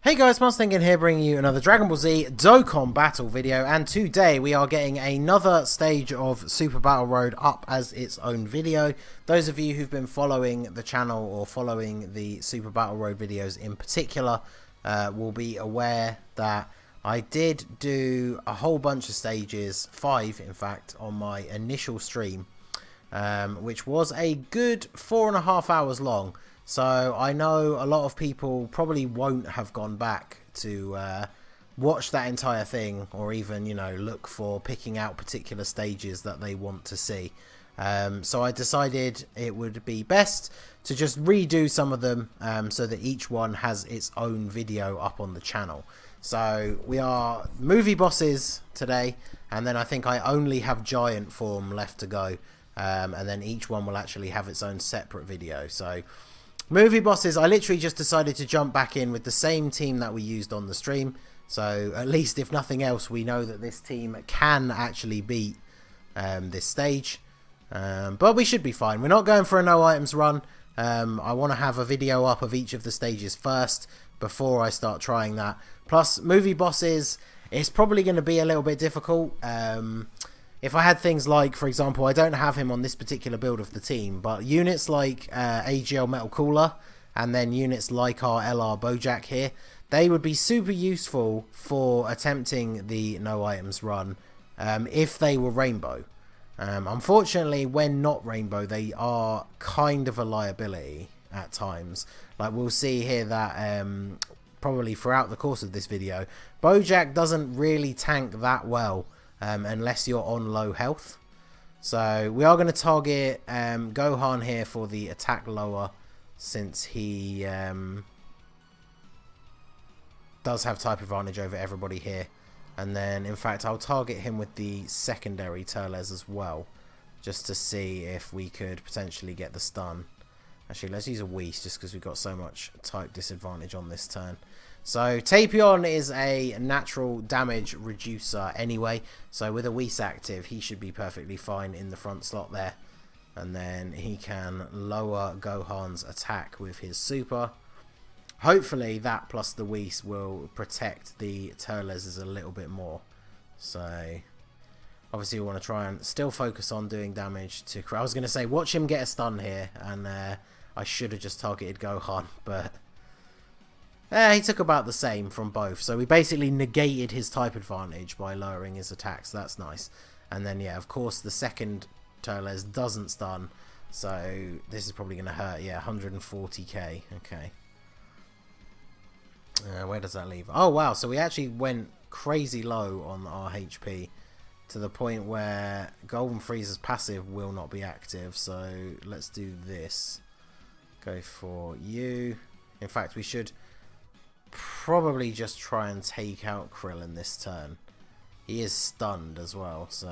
Hey guys, Ningen here bringing you another Dragon Ball Z Dokkan battle video, and today we are getting another stage of Super Battle Road up as its own video. Those of you who've been following the channel or following the Super Battle Road videos in particular will be aware that I did do a whole bunch of stages, 5 in fact, on my initial stream, which was a good 4.5 hours long. So I know a lot of people probably won't have gone back to watch that entire thing, or even, you know, look for picking out particular stages that they want to see. So I decided it would be best to just redo some of them so that each one has its own video up on the channel. So we are movie bosses today, and then I think I only have giant form left to go, and then each one will actually have its own separate video. So movie bosses, I literally just decided to jump back in with the same team that we used on the stream. So at least, if nothing else, we know that this team can actually beat this stage. But we should be fine. We're not going for a no items run. I want to have a video up of each of the stages first before I start trying that. Plus, movie bosses, it's probably going to be a little bit difficult. If I had things like, for example, I don't have him on this particular build of the team, but units like AGL Metal Cooler and then units like our LR Bojack here, they would be super useful for attempting the no items run if they were rainbow. Unfortunately, when not rainbow, they are kind of a liability at times. Like we'll see here that probably throughout the course of this video, Bojack doesn't really tank that well. Unless you're on low health. So we are going to target Gohan here for the attack lower, since he does have type advantage over everybody here. And then in fact I'll target him with the secondary Turles as well, just to see if we could potentially get the stun. Actually, let's use a Whis just because we've got so much type disadvantage on this turn. So Tapion is a natural damage reducer anyway, so with a Whis active he should be perfectly fine in the front slot there. And then he can lower Gohan's attack with his super. Hopefully that plus the Whis will protect the Turles a little bit more. So obviously we want to try and still focus on doing damage to... I was going to say watch him get a stun here, and I should have just targeted Gohan, but... he took about the same from both, so we basically negated his type advantage by lowering his attacks. That's nice. And then, yeah, of course, the second Turles doesn't stun, so this is probably going to hurt. Yeah, 140k. Okay. Where does that leave? Oh, wow, so we actually went crazy low on our HP, to the point where Golden Frieza's passive will not be active, so let's do this. Go for you. In fact, we should... probably just try and take out Krillin this turn. He is stunned as well, so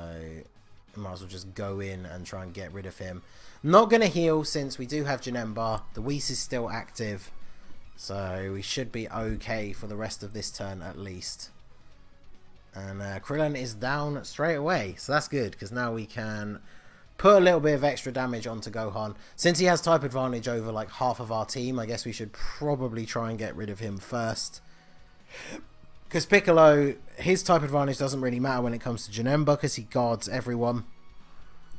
might as well just go in and try and get rid of him. Not going to heal since we do have Janemba. The Whis is still active, so we should be okay for the rest of this turn at least. And Krillin is down straight away, so that's good, because now we can put a little bit of extra damage onto Gohan. Since he has type advantage over like half of our team, I guess we should probably try and get rid of him first. Because Piccolo, his type advantage doesn't really matter when it comes to Janemba, because he guards everyone.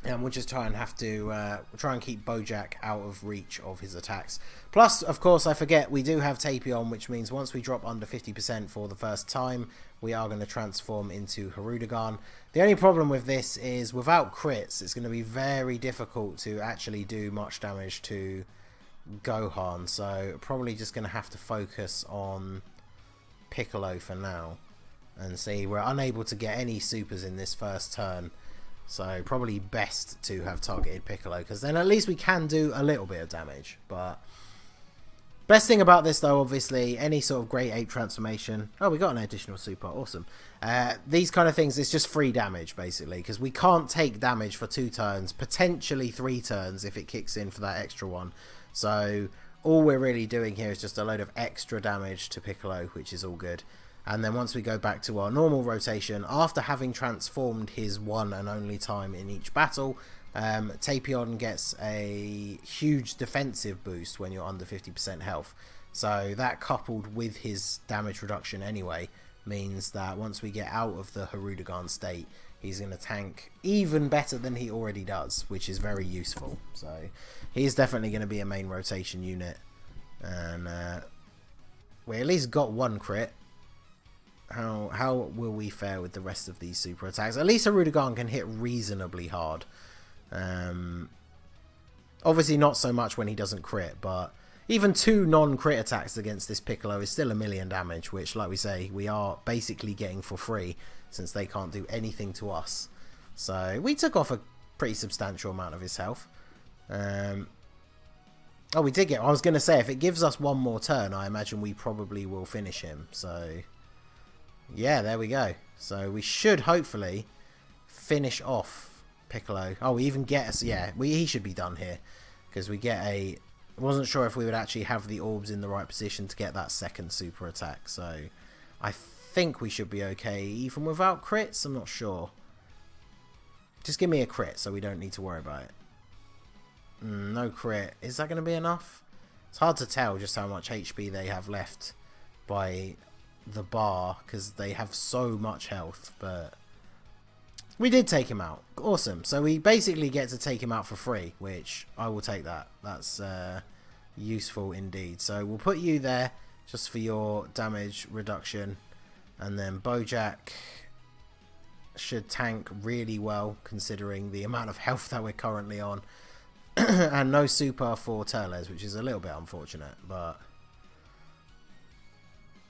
And we'll just try and have to try and keep Bojack out of reach of his attacks. Plus, of course, I forget we do have Tapion, which means once we drop under 50% for the first time, we are going to transform into Hirudegarn. The only problem with this is without crits, it's going to be very difficult to actually do much damage to Gohan. So probably just going to have to focus on Piccolo for now. And see, we're unable to get any supers in this first turn. So probably best to have targeted Piccolo, because then at least we can do a little bit of damage. But best thing about this though, obviously, any sort of Great Ape transformation. Oh, we got an additional super. Awesome. These kind of things, it's just free damage basically, because we can't take damage for 2 turns, potentially 3 turns if it kicks in for that extra one. So all we're really doing here is just a load of extra damage to Piccolo, which is all good. And then once we go back to our normal rotation, after having transformed his one and only time in each battle, Tapion gets a huge defensive boost when you're under 50% health. So that, coupled with his damage reduction anyway, means that once we get out of the Hirudegarn state, he's going to tank even better than he already does, which is very useful. So he's definitely going to be a main rotation unit. And we at least got one crit. How will we fare with the rest of these super attacks? At least Hirudegarn can hit reasonably hard. Obviously not so much when he doesn't crit, but even 2 non-crit attacks against this Piccolo is still 1,000,000 damage, which, like we say, we are basically getting for free since they can't do anything to us. So we took off a pretty substantial amount of his health. Oh, we did get... I was going to say, if it gives us one more turn, I imagine we probably will finish him. So yeah, there we go. So we should hopefully finish off Piccolo. Oh, we even get us... Yeah, he should be done here. Because we get a... I wasn't sure if we would actually have the orbs in the right position to get that second super attack. So I think we should be okay. Even without crits, I'm not sure. Just give me a crit so we don't need to worry about it. No crit. Is that going to be enough? It's hard to tell just how much HP they have left by the bar, because they have so much health, but we did take him out. Awesome. So we basically get to take him out for free, which I will take that. That's useful indeed. So we'll put you there just for your damage reduction, and then Bojack should tank really well considering the amount of health that we're currently on. And no super for Turles, which is a little bit unfortunate, but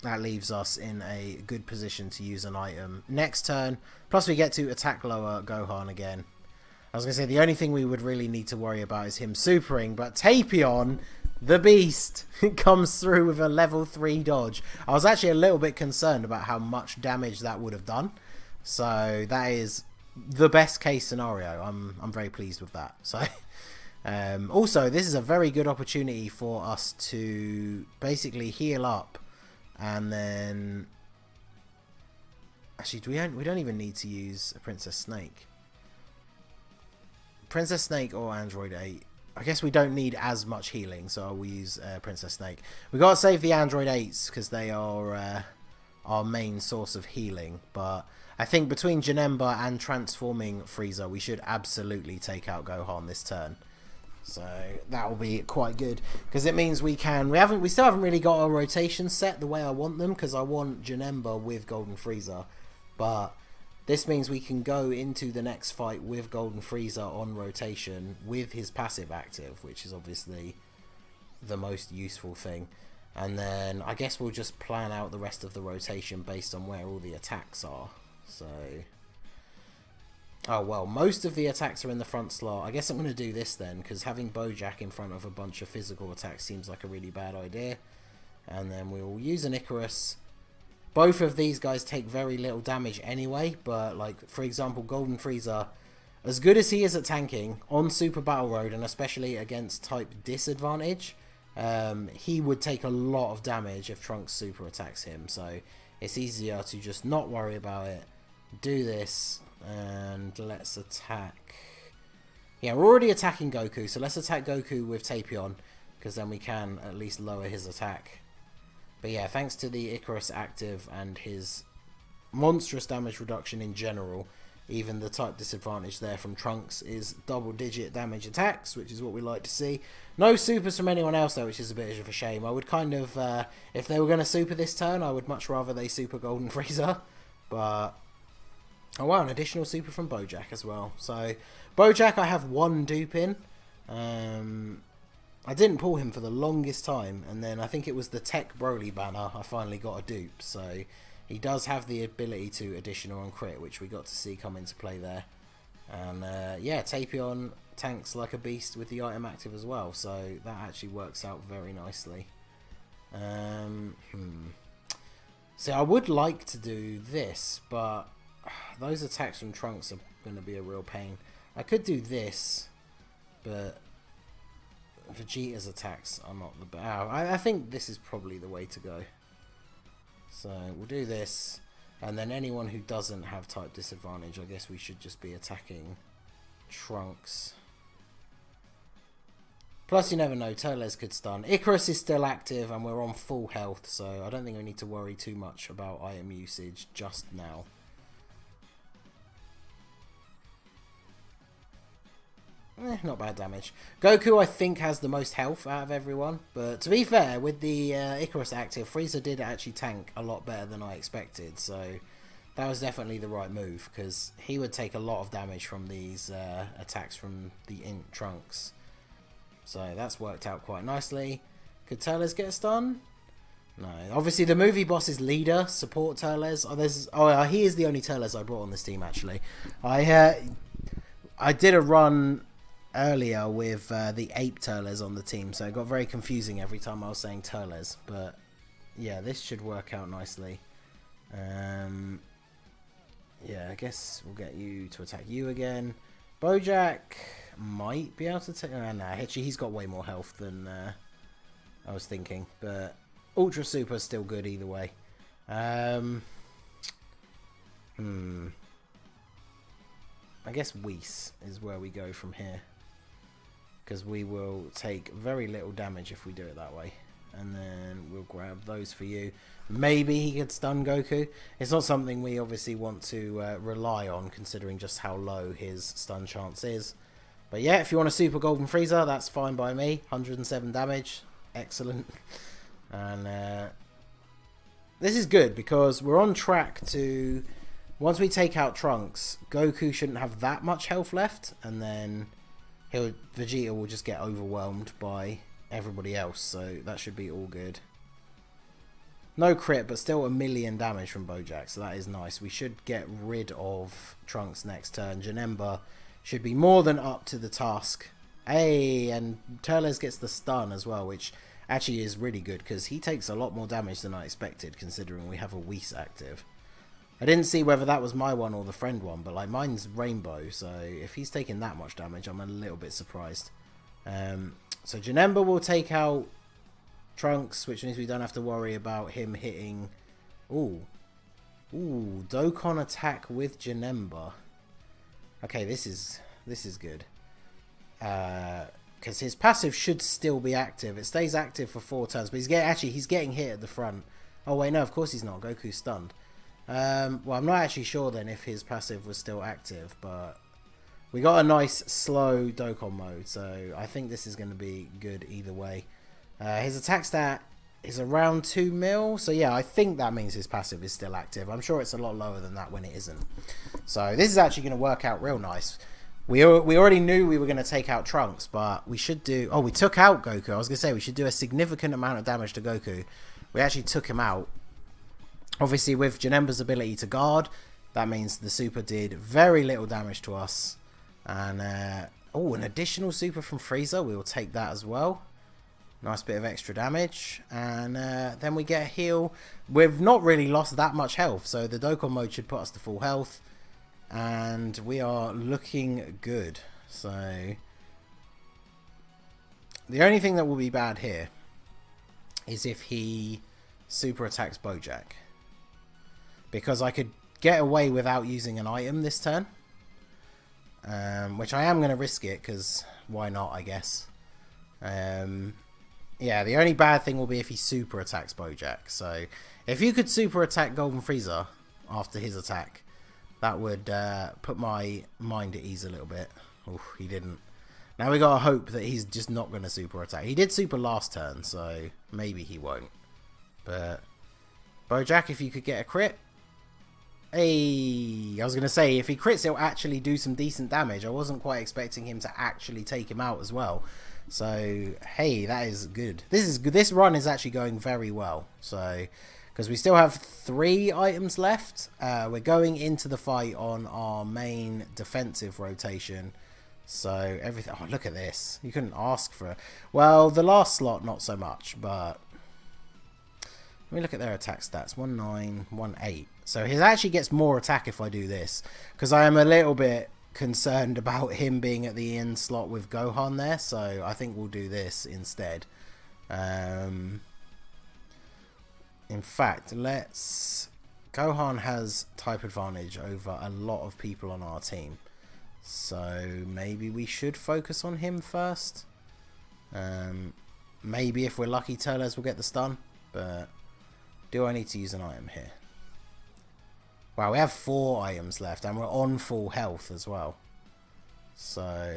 that leaves us in a good position to use an item next turn. Plus we get to attack lower Gohan again. I was going to say the only thing we would really need to worry about is him supering, but Tapion, the beast, comes through with a level 3 dodge. I was actually a little bit concerned about how much damage that would have done. So that is the best case scenario. I'm very pleased with that. So also, this is a very good opportunity for us to basically heal up, and then actually we don't even need to use a Princess Snake. Princess Snake or Android 8. I guess we don't need as much healing, so I will use Princess Snake. We got to save the Android 8s because they are our main source of healing, but I think between Janemba and transforming Frieza, we should absolutely take out Gohan this turn. So that will be quite good, because it means we still haven't really got our rotation set the way I want them, because I want Janemba with Golden Frieza, but this means we can go into the next fight with Golden Frieza on rotation with his passive active, which is obviously the most useful thing. And then I guess we'll just plan out the rest of the rotation based on where all the attacks are. So, oh well, most of the attacks are in the front slot. I guess I'm going to do this then, because having Bojack in front of a bunch of physical attacks seems like a really bad idea. And then we'll use an Icarus. Both of these guys take very little damage anyway, but like, for example, Golden Frieza, as good as he is at tanking on Super Battle Road, and especially against type disadvantage, he would take a lot of damage if Trunks super attacks him. So it's easier to just not worry about it, do this, and let's attack. Yeah, we're already attacking Goku, so let's attack Goku with Tapion, because then we can at least lower his attack. But yeah, thanks to the Icarus active and his monstrous damage reduction in general, even the type disadvantage there from Trunks is double-digit damage attacks, which is what we like to see. No supers from anyone else though, which is a bit of a shame. I would kind of, if they were going to super this turn, I would much rather they super Golden Frieza. But, oh wow, an additional super from Bojack as well. So, Bojack I have one dupe in. I didn't pull him for the longest time, and then I think it was the Tech Broly banner I finally got a dupe. So he does have the ability to additional on crit, which we got to see come into play there. And yeah, Tapion tanks like a beast with the item active as well, so that actually works out very nicely. See, I would like to do this, but those attacks from Trunks are going to be a real pain. I could do this, but Vegeta's attacks are not the best. I think this is probably the way to go. So we'll do this, and then anyone who doesn't have type disadvantage, I guess we should just be attacking Trunks. Plus, you never know, Turles could stun. Icarus is still active and we're on full health, so I don't think we need to worry too much about item usage just now. Not bad damage. Goku, I think, has the most health out of everyone, but to be fair, with the Icarus active, Frieza did actually tank a lot better than I expected, so that was definitely the right move, because he would take a lot of damage from these attacks from the Int Trunks. So that's worked out quite nicely. Could Turles get a stun? No. Obviously, the movie boss is leader, support Turles. He is the only Turles I brought on this team, actually. I did a run earlier with the Ape Turles on the team, so it got very confusing every time I was saying Turles. But yeah, this should work out nicely. Yeah, I guess we'll get you to attack you again. Bojack might be able to take... nah, actually, he's got way more health than I was thinking. But Ultra Super is still good either way. I guess Whis is where we go from here. Because we will take very little damage if we do it that way. And then we'll grab those for you. Maybe he could stun Goku. It's not something we obviously want to rely on, considering just how low his stun chance is. But yeah, if you want a Super Golden Frieza, that's fine by me. 107 damage. Excellent. And this is good, because we're on track to... once we take out Trunks, Goku shouldn't have that much health left. And then Vegeta will just get overwhelmed by everybody else, so that should be all good. No crit, but still 1,000,000 damage from Bojack, so that is nice. We should get rid of Trunks next turn. Janemba should be more than up to the task. Hey, and Turles gets the stun as well, which actually is really good, because he takes a lot more damage than I expected, considering we have a Whis active. I didn't see whether that was my one or the friend one, but like mine's Rainbow, so if he's taking that much damage, I'm a little bit surprised. So Janemba will take out Trunks, which means we don't have to worry about him hitting... Ooh, Dokkan attack with Janemba. Okay, this is good. Because his passive should still be active. It stays active for 4 turns, but he's getting hit at the front. Oh wait, no, of course he's not. Goku's stunned. Well, I'm not actually sure then if his passive was still active, but we got a nice slow Dokkan mode, so I think this is going to be good either way. His attack stat is around 2 mil, so yeah, I think that means his passive is still active. I'm sure it's a lot lower than that when it isn't. So this is actually going to work out real nice. We already knew we were going to take out Trunks, but we should do... oh, we took out Goku. I was going to say we should do a significant amount of damage to Goku. We actually took him out. Obviously, with Janemba's ability to guard, that means the super did very little damage to us. And, an additional super from Frieza. We will take that as well. Nice bit of extra damage. And then we get a heal. We've not really lost that much health, so the Dokkan mode should put us to full health. And we are looking good. So, the only thing that will be bad here is if he super attacks Bojack. Because I could get away without using an item this turn. Which I am going to risk it, because why not, I guess. Yeah, the only bad thing will be if he super attacks Bojack. So, if you could super attack Golden Frieza after his attack, that would put my mind at ease a little bit. Oof, he didn't. Now we gotta hope that he's just not going to super attack. He did super last turn, so maybe he won't. But Bojack, if you could get a crit. Hey, I was going to say, if he crits, he'll actually do some decent damage. I wasn't quite expecting him to actually take him out as well. So, hey, that is good. This run is actually going very well. So, because we still have 3 items left. We're going into the fight on our main defensive rotation. So, everything... oh, look at this. You couldn't ask for... well, the last slot, not so much, but... let me look at their attack stats. 1-9, 1-8. So he actually gets more attack if I do this. Because I am a little bit concerned about him being at the in slot with Gohan there. So I think we'll do this instead. In fact, let's... Gohan has type advantage over a lot of people on our team. So maybe we should focus on him first. Maybe if we're lucky, Turles will get the stun. But do I need to use an item here? Wow, we have 4 items left, and we're on full health as well. So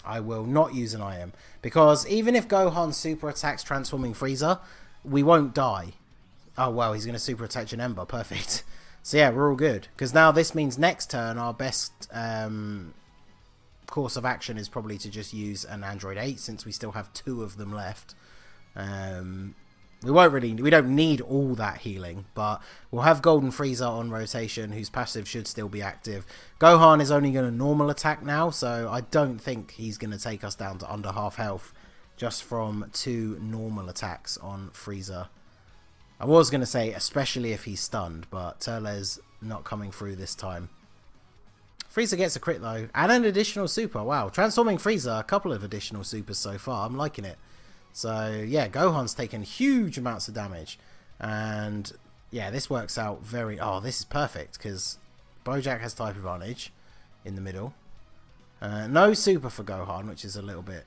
I will not use an item, because even if Gohan super attacks transforming Frieza, we won't die. Oh well, he's going to super attack Janemba. Perfect. So yeah, we're all good, because now this means next turn our best course of action is probably to just use an Android 8, since we still have 2 of them left. We don't need all that healing, but we'll have Golden Frieza on rotation, whose passive should still be active. Gohan is only going to normal attack now, so I don't think he's going to take us down to under half health just from 2 normal attacks on Frieza. I was going to say especially if he's stunned, but Turles not coming through this time. Frieza gets a crit though, and an additional super. Wow, transforming Frieza, a couple of additional supers so far. I'm liking it. So yeah, Gohan's taken huge amounts of damage, and yeah, this works out very... Oh, this is perfect, because Bojack has type advantage in the middle. No super for Gohan, which is a little bit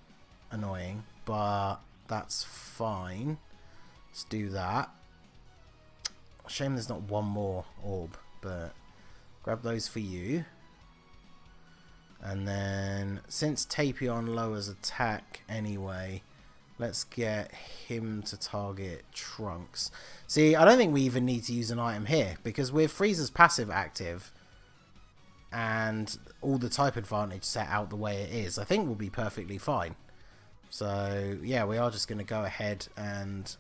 annoying, but that's fine. Let's do that. Shame there's not one more orb, but grab those for you. And then, since Tapion lowers attack anyway, let's get him to target Trunks. See, I don't think we even need to use an item here, because with Frieza's passive active and all the type advantage set out the way it is, I think we'll be perfectly fine. So yeah, we are just going to go ahead and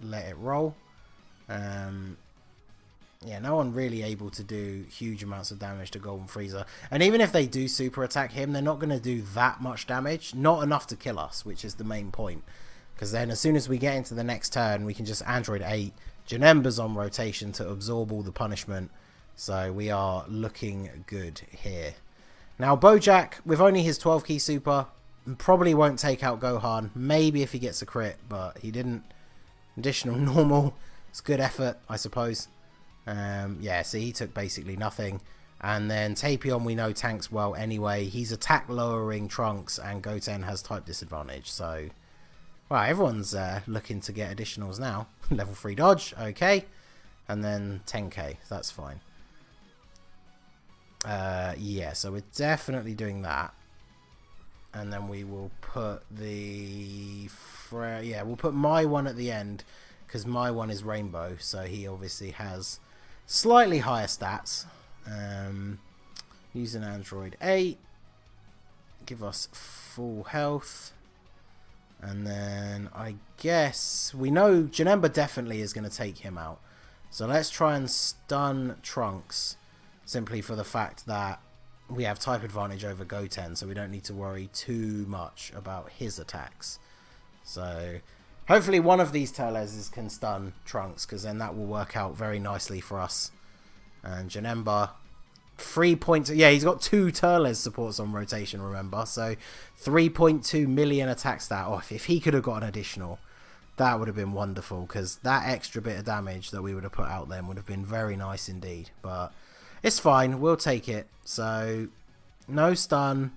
let it roll. Yeah, no one really able to do huge amounts of damage to Golden Frieza. And even if they do super attack him, they're not going to do that much damage. Not enough to kill us, which is the main point. Because then as soon as we get into the next turn, we can just Android 8. Janemba's on rotation to absorb all the punishment. So we are looking good here. Now Bojack, with only his 12 key super, probably won't take out Gohan. Maybe if he gets a crit, but he didn't. Additional normal. It's good effort, I suppose. Yeah, see, he took basically nothing. And then Tapion we know tanks well anyway. He's attack lowering Trunks, and Goten has type disadvantage. So, well, everyone's looking to get additionals now. Level 3 dodge, okay. And then 10k, that's fine. Yeah, so we're definitely doing that. And then we will put the... Yeah, we'll put my one at the end, because my one is Rainbow, so he obviously has slightly higher stats. Use an Android 8. Give us full health. And then I guess we know Janemba definitely is going to take him out. So let's try and stun Trunks, simply for the fact that we have type advantage over Goten, so we don't need to worry too much about his attacks. So hopefully one of these Turleses can stun Trunks, because then that will work out very nicely for us. And Janemba, 3 points. Yeah, he's got 2 Turles supports on rotation, remember. So 3.2 million attack stat. Oh, if he could have got an additional, that would have been wonderful, because that extra bit of damage that we would have put out then would have been very nice indeed. But it's fine, we'll take it. So no stun,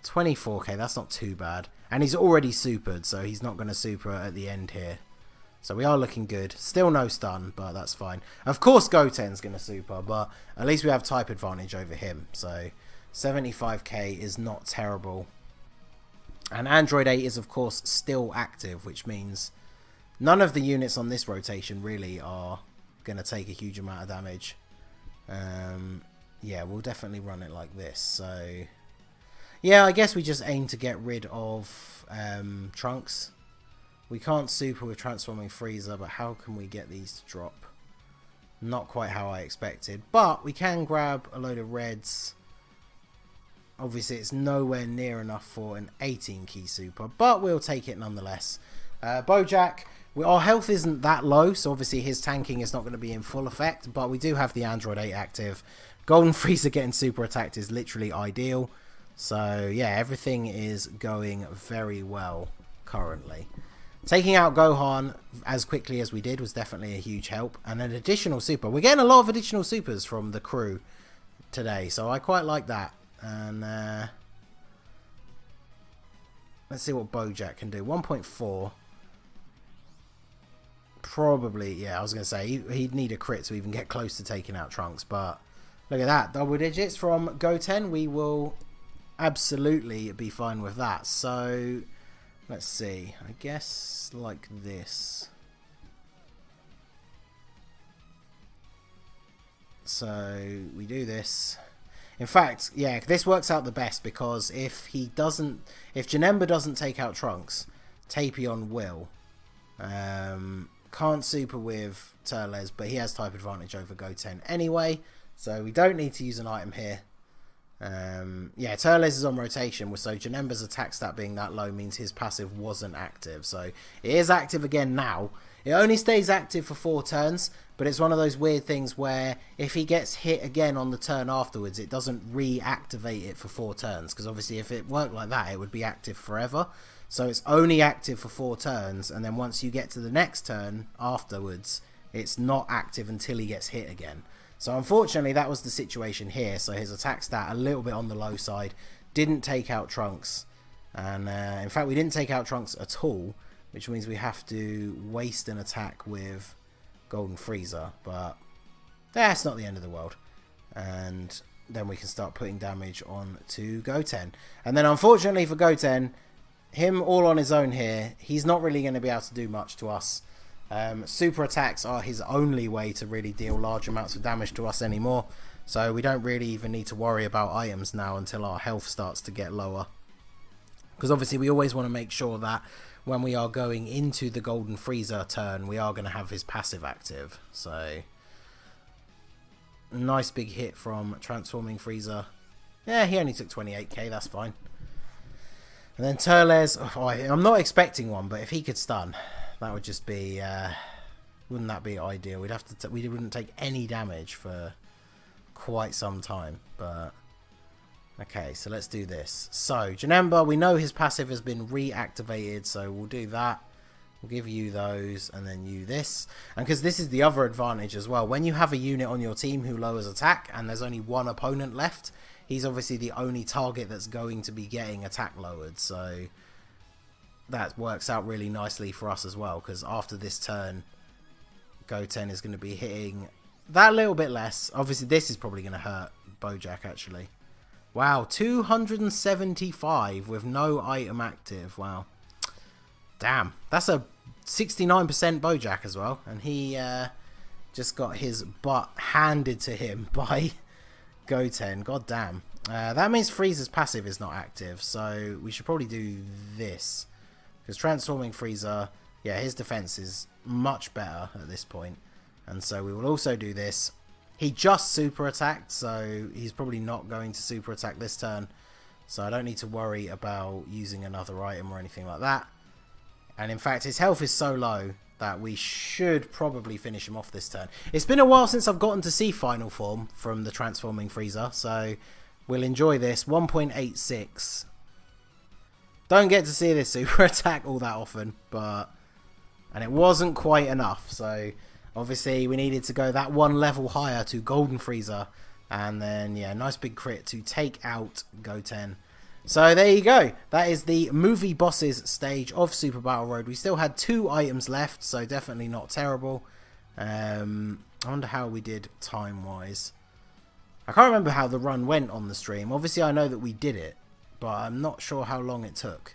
24k, that's not too bad. And he's already supered, so he's not going to super at the end here. So we are looking good. Still no stun, but that's fine. Of course Goten's going to super, but at least we have type advantage over him. So 75k is not terrible. And Android 8 is of course still active, which means none of the units on this rotation really are going to take a huge amount of damage. Yeah, we'll definitely run it like this. So yeah, I guess we just aim to get rid of Trunks. We can't super with transforming Frieza, but how can we get these to drop? Not quite how I expected, but we can grab a load of reds. Obviously it's nowhere near enough for an 18 key super, but we'll take it nonetheless. Bojack, our health isn't that low, so obviously his tanking is not going to be in full effect, but we do have the Android 8 active. Golden Frieza getting super attacked is literally ideal. So yeah, everything is going very well currently. Taking out Gohan as quickly as we did was definitely a huge help. And an additional super. We're getting a lot of additional supers from the crew today, so I quite like that. And let's see what Bojack can do. 1.4. Probably, yeah, I was going to say, he'd need a crit to even get close to taking out Trunks. But look at that. Double digits from Goten. We will absolutely be fine with that. So, let's see. I guess like this. So, we do this. In fact, yeah, this works out the best because if Janemba doesn't take out Trunks, Tapion will. Can't super with Turles, but he has type advantage over Goten anyway, so we don't need to use an item here. Yeah, Turles is on rotation, so Janemba's attack stat being that low means his passive wasn't active, so it is active again now. It only stays active for 4 turns, but it's one of those weird things where if he gets hit again on the turn afterwards, it doesn't reactivate it for 4 turns, because obviously if it worked like that, it would be active forever. So it's only active for 4 turns, and then once you get to the next turn afterwards, it's not active until he gets hit again. So unfortunately, that was the situation here. So his attack stat a little bit on the low side, didn't take out Trunks, and in fact we didn't take out Trunks at all, which means we have to waste an attack with Golden Frieza. But that's not the end of the world, and then we can start putting damage on to Goten. And then unfortunately for Goten, him all on his own here, he's not really going to be able to do much to us. Super attacks are his only way to really deal large amounts of damage to us anymore, so we don't really even need to worry about items now until our health starts to get lower, because obviously we always want to make sure that when we are going into the Golden Frieza turn, we are going to have his passive active. So nice big hit from Transforming Frieza. Yeah, he only took 28k, that's fine. And then Turles, oh, I'm not expecting one, but if he could stun, that would just be, wouldn't that be ideal? We'd have to, we wouldn't take any damage for quite some time, but okay, so let's do this. So Janemba, we know his passive has been reactivated, so we'll do that. We'll give you those, and then you this. And because this is the other advantage as well, when you have a unit on your team who lowers attack, and there's only one opponent left, he's obviously the only target that's going to be getting attack lowered, so that works out really nicely for us as well, because after this turn, Goten is going to be hitting that little bit less. Obviously, this is probably going to hurt Bojack, actually. Wow, 275 with no item active. Wow. Damn, that's a 69% Bojack as well, and he just got his butt handed to him by Goten. God damn. That means Frieza's passive is not active, so we should probably do this. Because Transforming Frieza, yeah, his defense is much better at this point. And so we will also do this. He just super attacked, so he's probably not going to super attack this turn. So I don't need to worry about using another item or anything like that. And in fact, his health is so low that we should probably finish him off this turn. It's been a while since I've gotten to see final form from the Transforming Frieza, so we'll enjoy this. 1.86. Don't get to see this super attack all that often, and it wasn't quite enough, so obviously we needed to go that one level higher to Golden Frieza, and then yeah, nice big crit to take out Goten. So there you go, that is the movie bosses stage of Super Battle Road. We still had 2 items left, so definitely not terrible. I wonder how we did time wise. I can't remember how the run went on the stream. Obviously I know that we did it, but I'm not sure how long it took.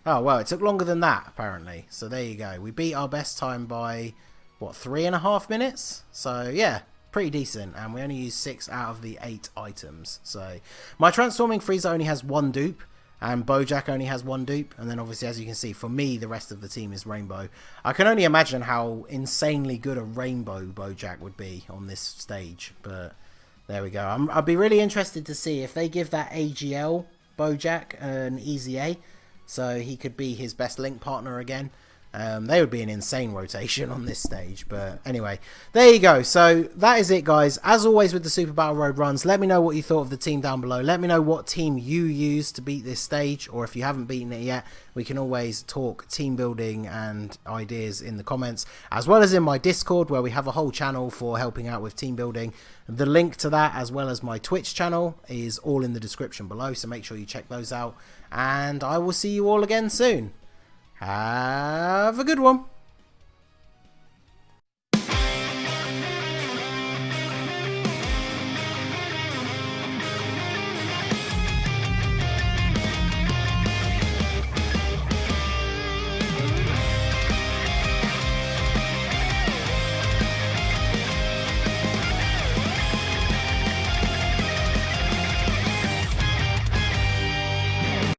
Oh, well, it took longer than that, apparently. So there you go. We beat our best time by, what, 3.5 minutes? So, yeah, pretty decent. And we only used 6 out of the 8 items. So, my Transforming Frieza only has 1 dupe, and Bojack only has 1 dupe. And then, obviously, as you can see, for me, the rest of the team is Rainbow. I can only imagine how insanely good a Rainbow Bojack would be on this stage. But, there we go. I'd be really interested to see if they give that AGL Bojack an easy A, so he could be his best link partner again. They would be an insane rotation on this stage. But anyway, there you go. So that is it, guys. As always with the Super Battle Road runs, let me know what you thought of the team down below. Let me know what team you used to beat this stage, or if you haven't beaten it yet, we can always talk team building and ideas in the comments, as well as in my Discord, where we have a whole channel for helping out with team building. The link to that, as well as my Twitch channel, is all in the description below, so make sure you check those out. And I will see you all again soon. Have a good one.